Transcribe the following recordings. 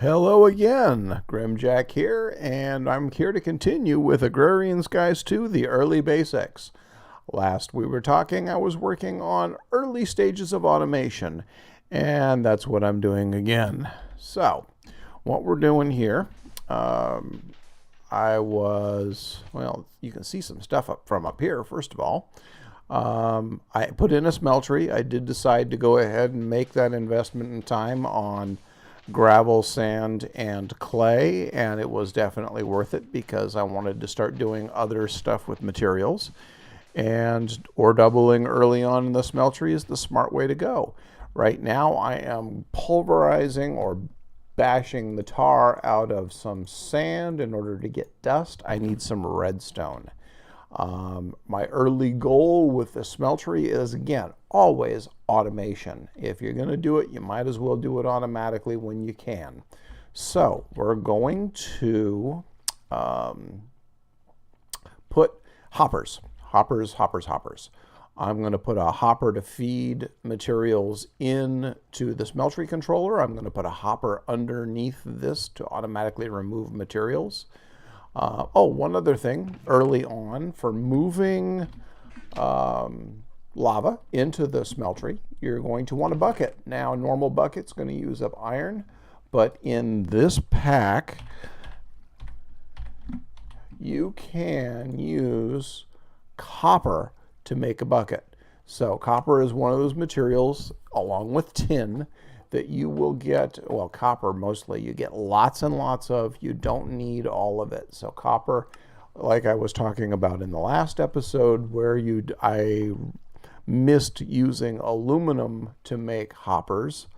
Hello again, GrimJahk here, and I'm here to continue with Agrarian's Guys to the Early Basics. Last we were talking, I was working on early stages of automation, and that's what I'm doing again. So, what we're doing here, you can see some stuff from up here, first of all. I put in a smeltery. I did decide to go ahead and make that investment in time on gravel, sand, and clay, and it was definitely worth it because I wanted to start doing other stuff with materials, and ore doubling early on in the smeltery is the smart way to go. Right now I am pulverizing or bashing the tar out of some sand in order to get dust. I need some redstone. My early goal with the smeltery is, again, always automation. If you're going to do it, you might as well do it automatically when you can. So we're going to put hoppers. I'm going to put a hopper to feed materials into the smeltery controller. I'm going to put a hopper underneath this to automatically remove materials. One other thing, early on, for moving lava into the smeltery, you're going to want a bucket. Now, a normal bucket's going to use up iron, but in this pack, you can use copper to make a bucket. So copper is one of those materials, along with tin, that you will get, well, copper mostly, you get lots and lots of. You don't need all of it. So copper, like I was talking about in the last episode, where I missed using aluminum to make hoppers.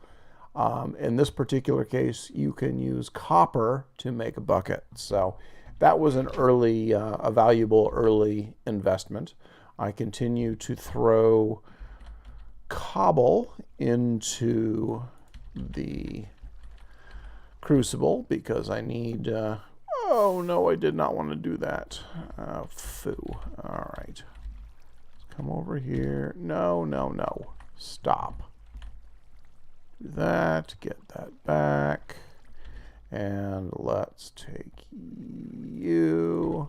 In this particular case, you can use copper to make a bucket. So that was a valuable early investment. I continue to throw cobble into the crucible because I need, oh no, I did not want to do that. All right. Come over here. No. Stop. Do that, get that back. And let's take you.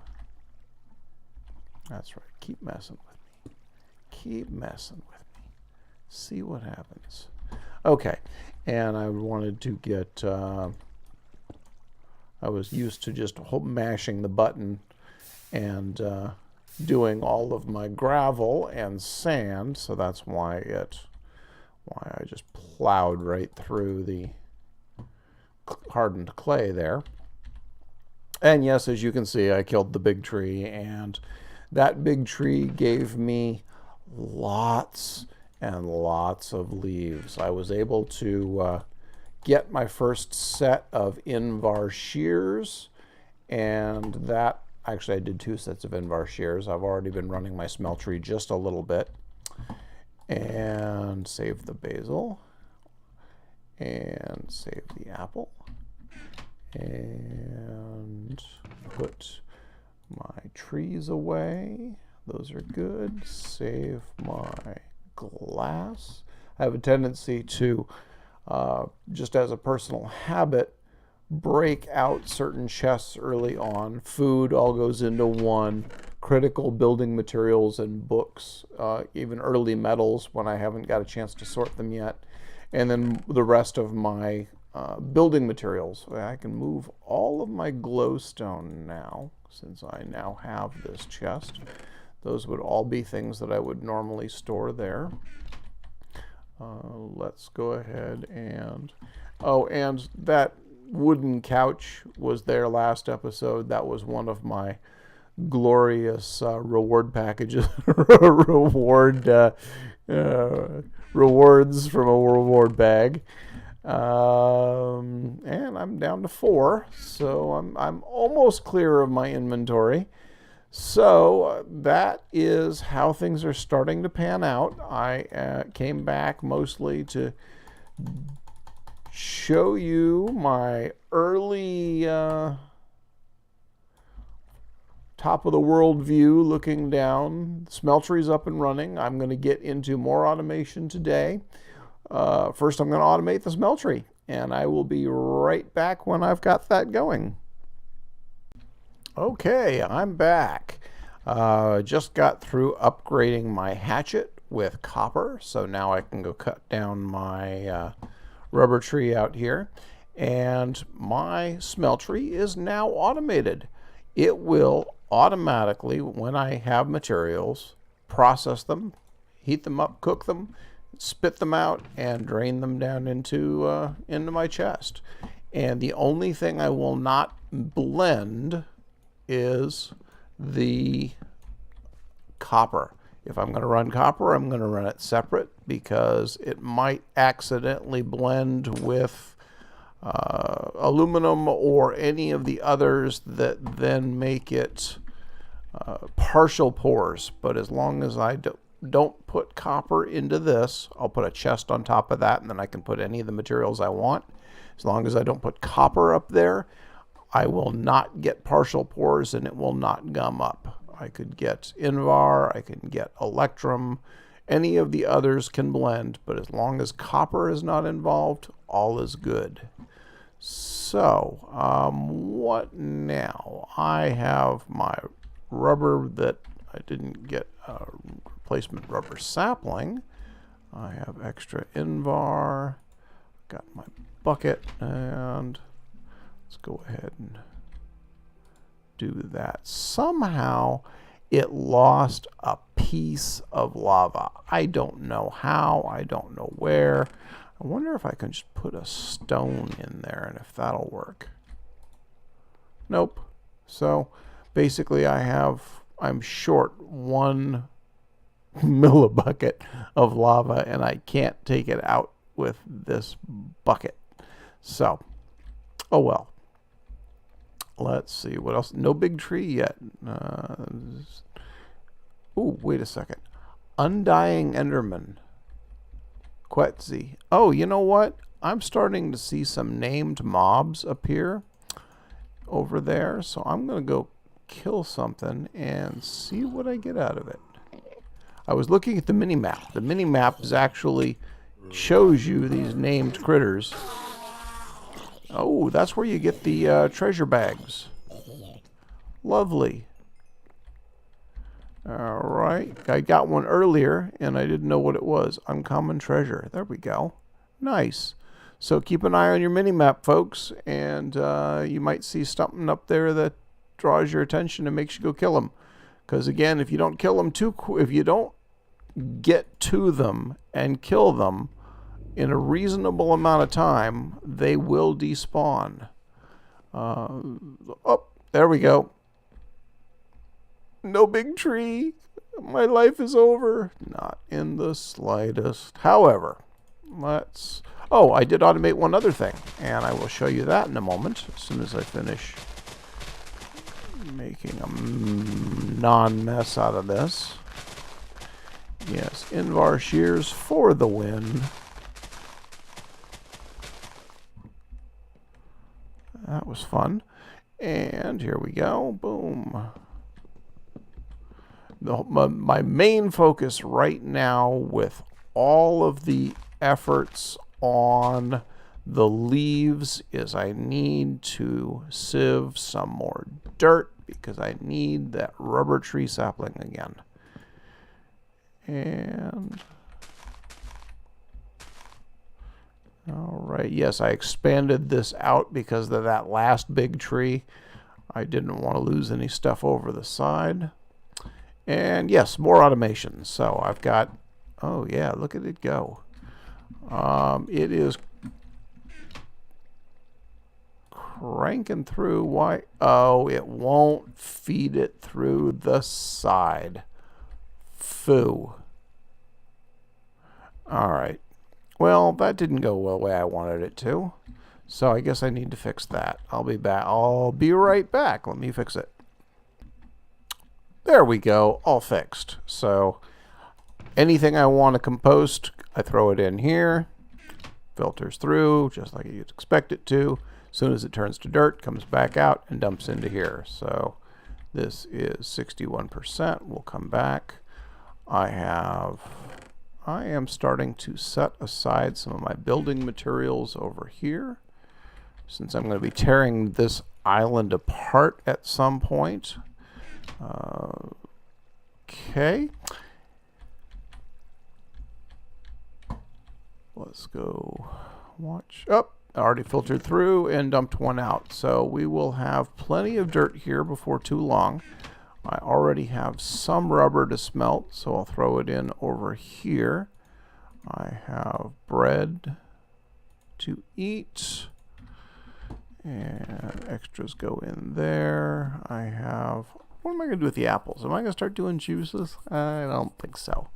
That's right. Keep messing with me. See what happens. Okay. And I wanted to get, I was used to just mashing the button and doing all of my gravel and sand, so that's why I just plowed right through the hardened clay there. And yes, as you can see, I killed the big tree, and that big tree gave me lots and lots of leaves. I was able to get my first set of Invar shears, and that, actually I did 2 sets of Invar shears. I've already been running my smeltery just a little bit. And save the basil, and save the apple, and put my trees away. Those are good. Save my glass. I have a tendency to, just as a personal habit, break out certain chests early on. Food all goes into one. Critical building materials and books, even early metals when I haven't got a chance to sort them yet. And then the rest of my building materials. I can move all of my glowstone now, since I now have this chest. Those would all be things that I would normally store there. Let's go ahead and, and that wooden couch was there last episode. That was one of my glorious reward packages, rewards from a reward bag. And I'm down to 4, so I'm almost clear of my inventory. So that is how things are starting to pan out. I came back mostly to show you my early top of the world view looking down. Smeltery's up and running. I'm going to get into more automation today. First, I'm going to automate the smeltery. and I will be right back when I've got that going. Okay, I'm back. Just got through upgrading my hatchet with copper, so now I can go cut down my rubber tree out here. And my smeltery is now automated. It will automatically, when I have materials, process them, heat them up, cook them, spit them out, and drain them down into my chest. And the only thing I will not blend is the copper. If I'm going to run copper, I'm going to run it separate because it might accidentally blend with aluminum or any of the others that then make it partial pores. But as long as I don't put copper into this, I'll put a chest on top of that, and then I can put any of the materials I want. As long as I don't put copper up there, I will not get partial pores and it will not gum up. I could get Invar, I can get Electrum, any of the others can blend, but as long as copper is not involved, all is good. So, what now? I have my rubber that I didn't get a replacement rubber sapling. I have extra Invar, got my bucket, and let's go ahead and do that. Somehow it lost a piece of lava. I don't know how, I don't know where. I wonder if I can just put a stone in there and if that'll work. Nope. So basically I'm short 1 millibucket of lava and I can't take it out with this bucket. So, oh well. Let's see, what else? No big tree yet. Ooh, wait a second. Undying Enderman. Quetzi. Oh, you know what? I'm starting to see some named mobs appear over there. So I'm going to go kill something and see what I get out of it. I was looking at the mini-map. The mini-map actually shows you these named critters. Oh, that's where you get the treasure bags. Lovely. Alright, I got one earlier and I didn't know what it was. Uncommon treasure. There we go. Nice. So keep an eye on your mini-map, folks, and you might see something up there that draws your attention and makes you go kill them. Because again, if you don't kill them if you don't get to them and kill them in a reasonable amount of time, they will despawn. Oh, there we go. No big tree. My life is over. Not in the slightest. However, let's... Oh, I did automate one other thing, and I will show you that in a moment, as soon as I finish making a non-mess out of this. Yes, Invar shears for the win. That was fun. And here we go. Boom. My main focus right now with all of the efforts on the leaves is I need to sieve some more dirt because I need that rubber tree sapling again. And all right, yes, I expanded this out because of that last big tree. I didn't want to lose any stuff over the side. And yes, more automation. So I've got, oh yeah, look at it go. It is cranking through. Why? Oh, it won't feed it through the side. Foo. All right. Well, that didn't go the way I wanted it to. So I guess I need to fix that. I'll be back. I'll be right back. Let me fix it. There we go. All fixed. So anything I want to compost, I throw it in here. Filters through just like you'd expect it to. As soon as it turns to dirt, comes back out and dumps into here. So this is 61%. We'll come back. I have I am starting to set aside some of my building materials over here, since I'm going to be tearing this island apart at some point. Okay. Let's go watch. Oh, I already filtered through and dumped one out. So we will have plenty of dirt here before too long. I already have some rubber to smelt, so I'll throw it in over here. I have bread to eat, and extras go in there. I have, what am I going to do with the apples? Am I going to start doing juices? I don't think so,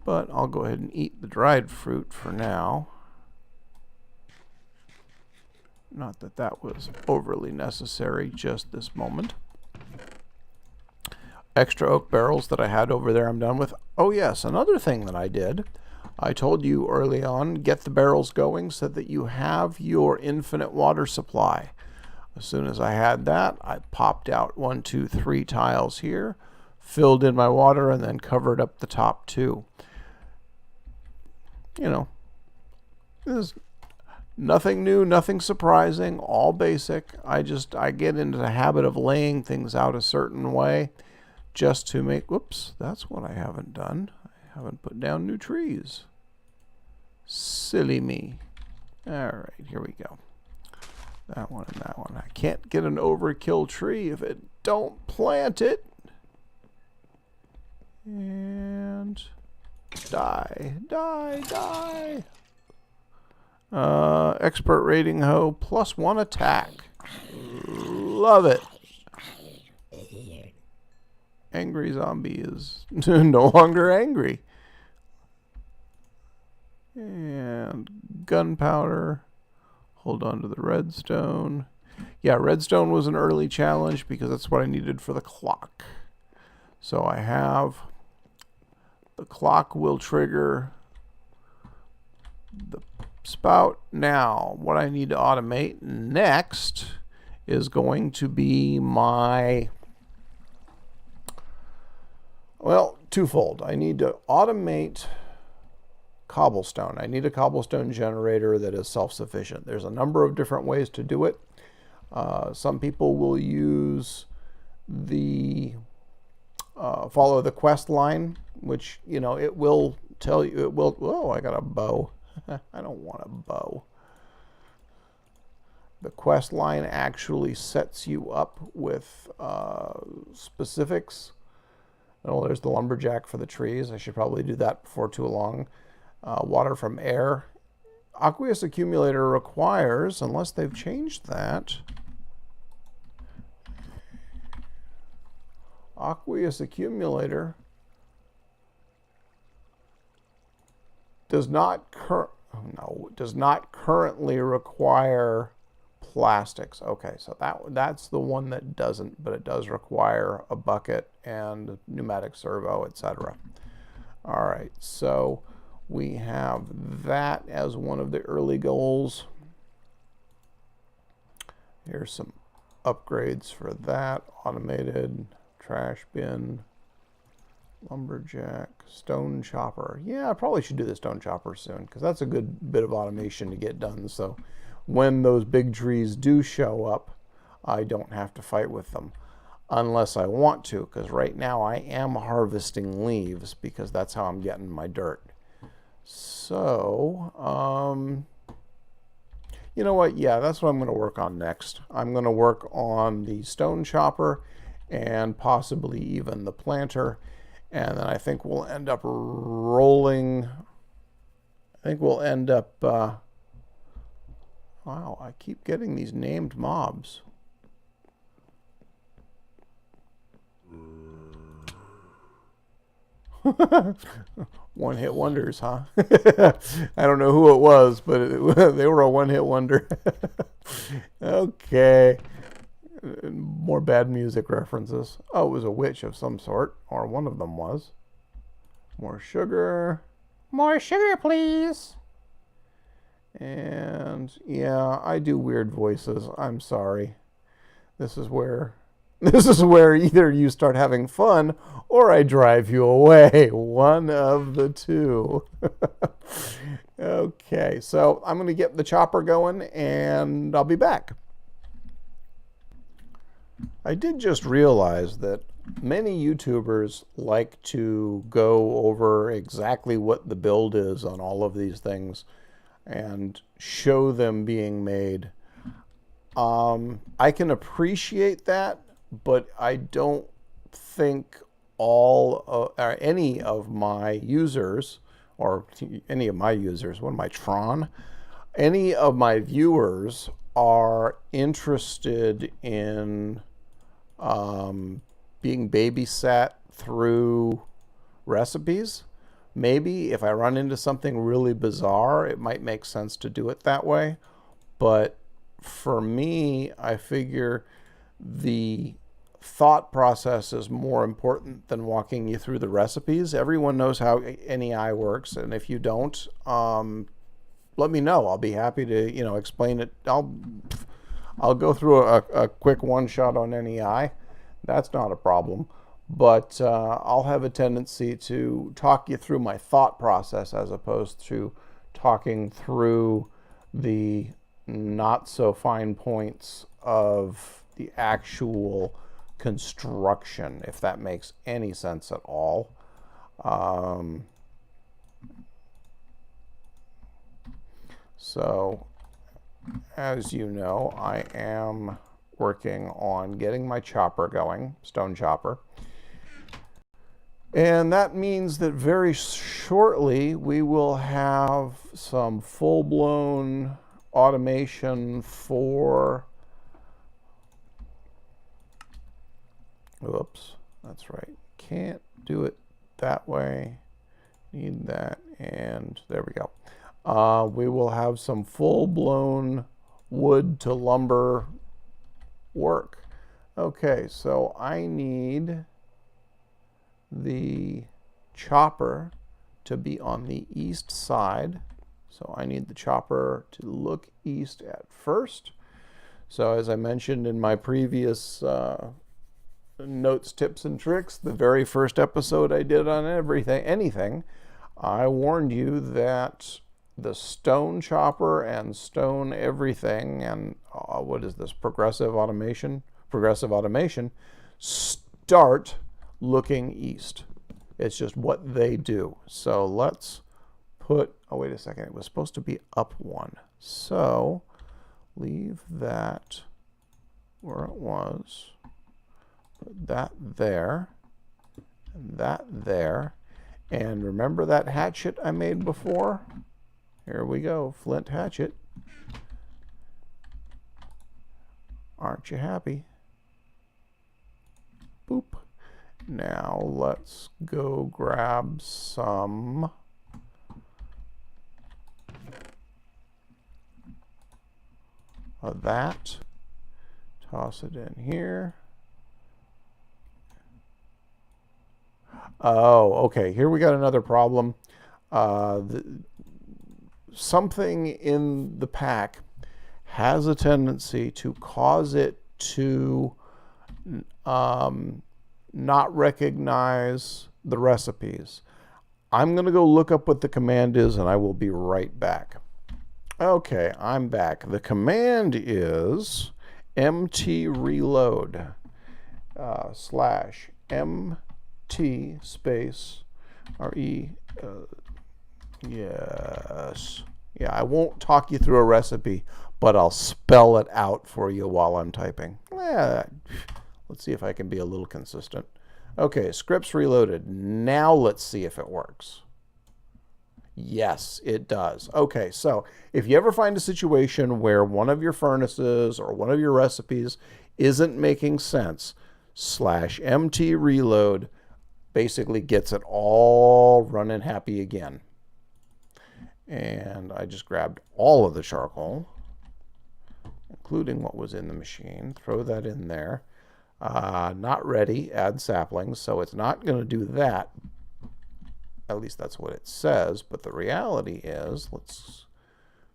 but I'll go ahead and eat the dried fruit for now. Not that that was overly necessary just this moment. Extra oak barrels that I had over there I'm done with. Oh yes, another thing that I did, I told you early on, get the barrels going so that you have your infinite water supply. As soon as I had that, I popped out 1, 2, 3 tiles here, filled in my water, and then covered up the top 2. You know, this is nothing new, nothing surprising, all basic. I get into the habit of laying things out a certain way just to make, whoops, that's what I haven't done. I haven't put down new trees. Silly me. All right, here we go. That one and that one. I can't get an overkill tree if it don't plant it. And die, die, die. Expert rating hoe, +1 attack. Love it. Angry zombie is no longer angry. And gunpowder. Hold on to the redstone. Yeah, redstone was an early challenge because that's what I needed for the clock. So I have the clock will trigger the spout. Now, what I need to automate next is going to be my, well, twofold. I need to automate cobblestone. I need a cobblestone generator that is self-sufficient. There's a number of different ways to do it. Some people will use the follow the quest line, which, you know, it will tell you, it will, oh, I got a bow. I don't want a bow. The quest line actually sets you up with specifics. Oh, there's the lumberjack for the trees. I should probably do that before too long. Water from air. Aqueous accumulator requires, unless they've changed that, aqueous accumulator does not currently require plastics. Okay, so that's the one that doesn't, but it does require a bucket and pneumatic servo, etc. All right, so we have that as one of the early goals. Here's some upgrades for that. Automated trash bin, lumberjack, stone chopper. Yeah, I probably should do the stone chopper soon because that's a good bit of automation to get done. So when those big trees do show up, I don't have to fight with them unless I want to, because right now I am harvesting leaves because that's how I'm getting my dirt. So, you know what? Yeah, that's what I'm going to work on next. I'm going to work on the stone chopper and possibly even the planter. And then I think we'll end up rolling. I think we'll end up, wow, I keep getting these named mobs. One-hit wonders, huh? I don't know who it was, but they were a one-hit wonder. Okay. More bad music references. Oh, it was a witch of some sort, or one of them was. More sugar. More sugar, please. And yeah, I do weird voices. I'm sorry. This is where This is where either you start having fun or I drive you away. One of the two. Okay, so I'm going to get the chopper going and I'll be back. I did just realize that many YouTubers like to go over exactly what the build is on all of these things and show them being made. I can appreciate that, but I don't think any of my users, or any of my users, what am I, Tron? Any of my viewers are interested in being babysat through recipes. Maybe if I run into something really bizarre, it might make sense to do it that way. But for me, I figure the thought process is more important than walking you through the recipes. Everyone knows how NEI works, and if you don't, let me know. I'll be happy to, explain it. I'll go through a quick one-shot on NEI. That's not a problem. But I'll have a tendency to talk you through my thought process as opposed to talking through the not so fine points of the actual construction, if that makes any sense at all. So, as you know, I am working on getting my chopper going, stone chopper. And that means that very shortly we will have some full-blown automation for, oops, that's right, can't do it that way, need that, and there we go. We will have some full-blown wood to lumber work. Okay, so I need the chopper to be on the east side. So I need the chopper to look east at first. So as I mentioned in my previous notes, tips, and tricks, the very first episode I did on anything, I warned you that the stone chopper and stone everything and what is this, progressive automation start looking east. It's just what they do. So let's put, oh wait a second, it was supposed to be up one. So leave that where it was. Put that there, and that there. And remember that hatchet I made before? Here we go, flint hatchet. Aren't you happy? Boop. Now let's go grab some of that. Toss it in here. Oh, okay. Here we got another problem. Something in the pack has a tendency to cause it to not recognize the recipes. I'm going to go look up what the command is and I will be right back. Okay, I'm back. The command is mtreload /mt space re yes. Yeah, I won't talk you through a recipe, but I'll spell it out for you while I'm typing. Let's see if I can be a little consistent. Okay, scripts reloaded. Now let's see if it works. Yes, it does. Okay, so if you ever find a situation where one of your furnaces or one of your recipes isn't making sense, /mtreload basically gets it all running happy again. And I just grabbed all of the charcoal, including what was in the machine, throw that in there. Not ready, add saplings, so it's not going to do that. At least that's what it says, but the reality is, let's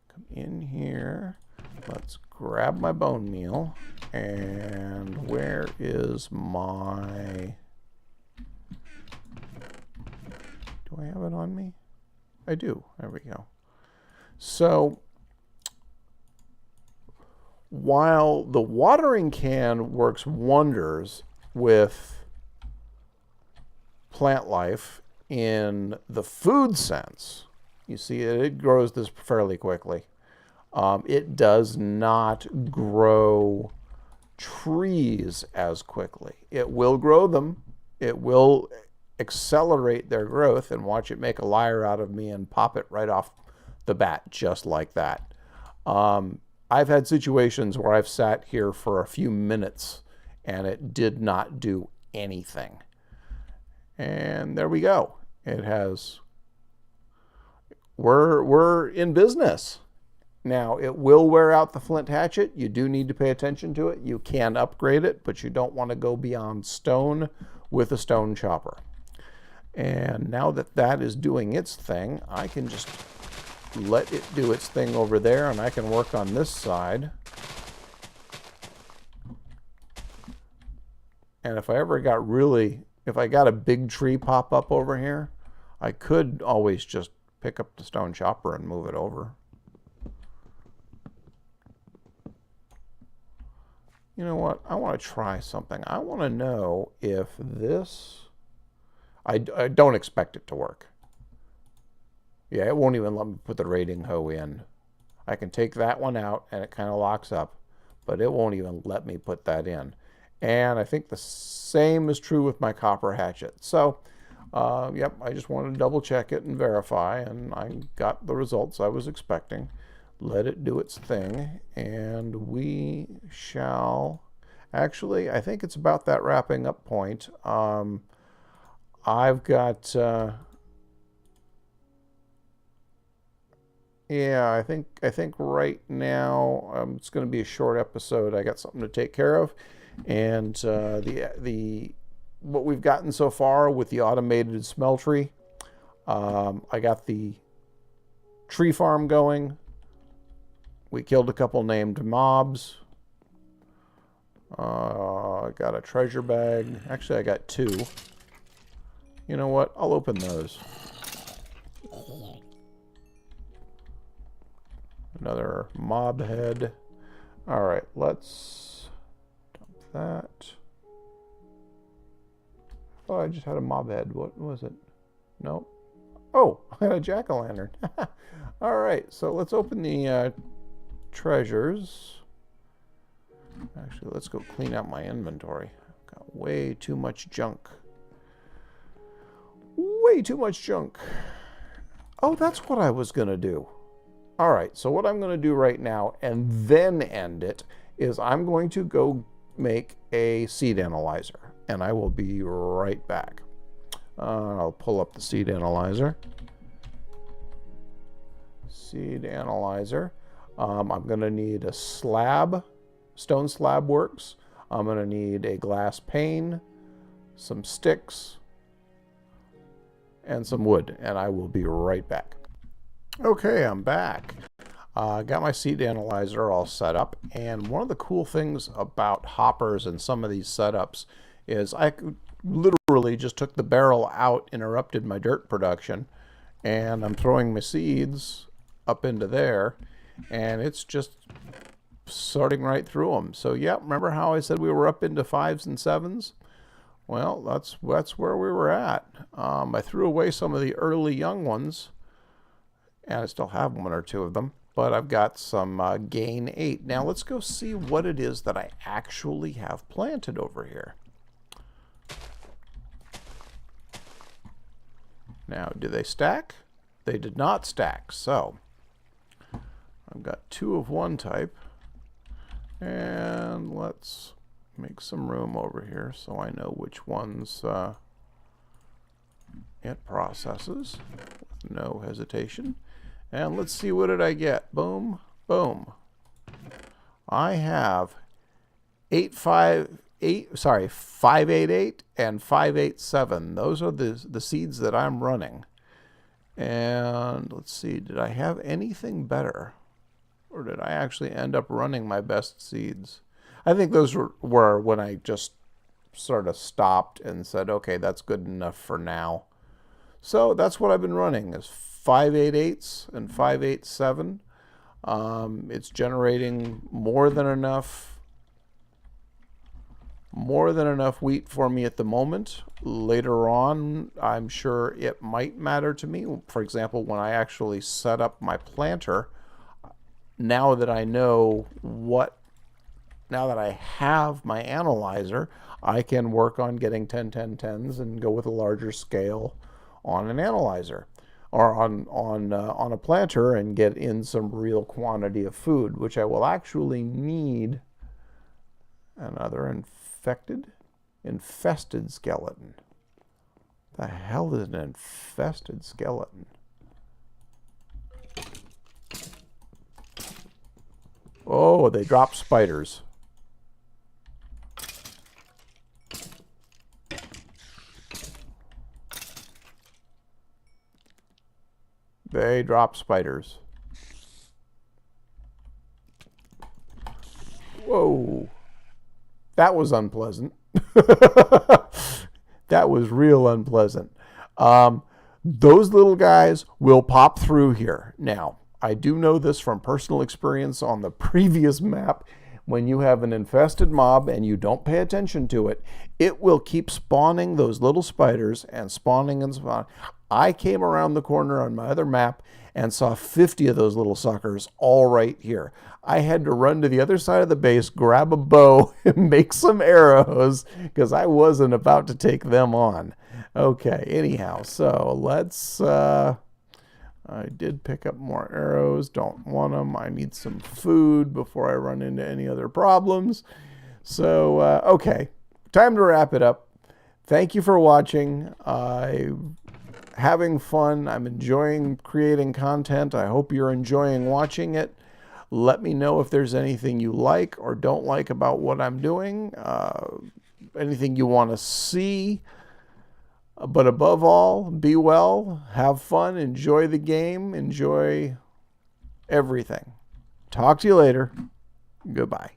come in here, Let's grab my bone meal. And where is my... Do I have it on me? I do. There we go. So while the watering can works wonders with plant life in the food sense, you see it grows this fairly quickly. It does not grow trees as quickly. It will grow them. It will accelerate their growth, and watch it make a liar out of me and pop it right off the bat just like that. I've had situations where I've sat here for a few minutes and it did not do anything. And there we go. It has... We're in business. Now, it will wear out the flint hatchet. You do need to pay attention to it. You can upgrade it, but you don't want to go beyond stone with a stone chopper. And now that that is doing its thing, I can just let it do its thing over there, and I can work on this side. And if I ever got if I got a big tree pop up over here, I could always just pick up the stone chopper and move it over. You know what? I want to try something. I want to know if this... I don't expect it to work. Yeah, it won't even let me put the raiding hoe in. I can take that one out and it kind of locks up, but it won't even let me put that in. And I think the same is true with my copper hatchet. So, yep, I just wanted to double check it and verify, and I got the results I was expecting. Let it do its thing, and we shall... Actually, I think it's about that wrapping up point. I've got... yeah, I think right now it's going to be a short episode. I got something to take care of, and what we've gotten so far with the automated smeltery, I got the tree farm going. We killed a couple named mobs. I got a treasure bag. Actually, I got 2. You know what? I'll open those. Another mob head. All right, let's dump that. Oh, I just had a mob head. What was it? Nope. Oh, I had a jack-o'-lantern. All right, so let's open the treasures. Actually, let's go clean out my inventory. I've got way too much junk. Way too much junk. Oh, that's what I was going to do. All right, so what I'm going to do right now and then end it is I'm going to go make a seed analyzer, and I will be right back. I'll pull up the seed analyzer. Seed analyzer. I'm going to need a slab. Stone slab works. I'm going to need a glass pane, some sticks, and some wood, and I will be right back. Okay, I'm back. Got my seed analyzer all set up, and one of the cool things about hoppers and some of these setups is I literally just took the barrel out, interrupted my dirt production, and I'm throwing my seeds up into there, and it's just sorting right through them. So yeah, remember how I said we were up into 5s and 7s? Well, that's where we were at. I threw away some of the early young ones, and I still have 1 or 2 of them, but I've got some gain 8. Now let's go see what it is that I actually have planted over here. Now, do they stack? They did not stack, so I've got 2 of one type, and let's make some room over here so I know which ones it processes with no hesitation. And let's see, what did I get? Boom, boom. I have 588 and 587. Those are the seeds that I'm running. And let's see, did I have anything better? Or did I actually end up running my best seeds? I think those were when I just sort of stopped and said, okay, that's good enough for now. So that's what I've been running is 588s and 587. It's generating more than enough wheat for me at the moment. Later on, I'm sure it might matter to me. For example, when I actually set up my planter, now that I have my analyzer, I can work on getting 10-10-10s and go with a larger scale on an analyzer or on a planter and get in some real quantity of food, which I will actually need. Another infested skeleton. The hell is an infested skeleton? Oh, they drop spiders. They drop spiders. Whoa. That was unpleasant. That was real unpleasant. Those little guys will pop through here. Now, I do know this from personal experience on the previous map. When you have an infested mob and you don't pay attention to it, it will keep spawning those little spiders and spawning and spawning. I came around the corner on my other map and saw 50 of those little suckers all right here. I had to run to the other side of the base, grab a bow, and make some arrows because I wasn't about to take them on. Okay, anyhow, so let's... I did pick up more arrows. Don't want them. I need some food before I run into any other problems. So, okay, time to wrap it up. Thank you for watching. I'm having fun. I'm enjoying creating content. I hope you're enjoying watching it. Let me know if there's anything you like or don't like about what I'm doing. Anything you want to see. But above all, be well, have fun, enjoy the game, enjoy everything. Talk to you later. Goodbye.